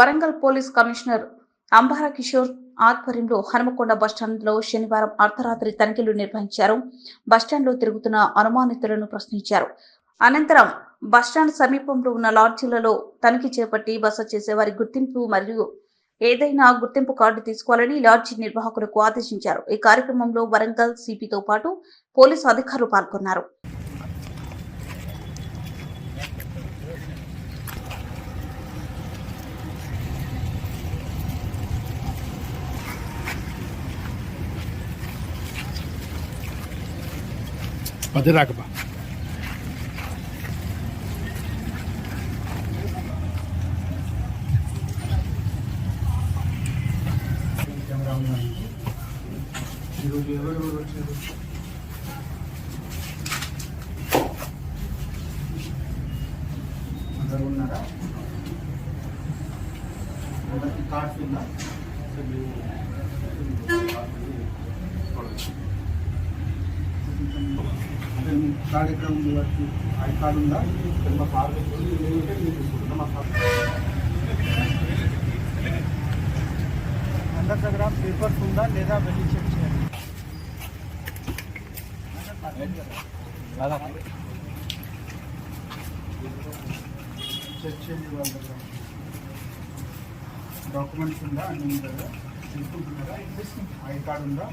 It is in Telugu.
వరంగల్ పోలీస్ కమిషనర్ అంబార కిషోర్ ఆధ్వర్యంలో హనుమకొండ బస్టాండ్లో శనివారం అర్ధరాత్రి తనిఖీలు నిర్వహించారు. బస్టాండ్లో తిరుగుతున్న అనుమానితులను ప్రశ్నించారు. అనంతరం బస్టాండ్ సమీపంలో ఉన్న లాడ్జీలలో తనిఖీ చేపట్టి బస చేసే వారి గుర్తింపు మరియు ఏదైనా గుర్తింపు కార్డు తీసుకోవాలని లాడ్జీ నిర్వాహకులకు ఆదేశించారు. ఈ కార్యక్రమంలో వరంగల్ సిపితో పాటు పోలీసు అధికారులు పాల్గొన్నారు. పది రాకపా ఈరోజు ఎవరెవరు వచ్చారు? అందరు ఉన్నారా? ఎవరికి కార్డ్స్ ఉందా? అంటే మీ కార్డు ఎక్కడ ఉంది? వారికి ఐ కార్డు ఉందా? మా కార్డు అందరి దగ్గర పేపర్స్ ఉందా లేదా వెళ్ళి చెక్ చేయాలి. చెక్ చేయండి. వాళ్ళ దగ్గర డాక్యుమెంట్స్ ఉందా అన్ని మీ దగ్గర తీసుకుంటున్నారా? ఐ కార్డు ఉందా?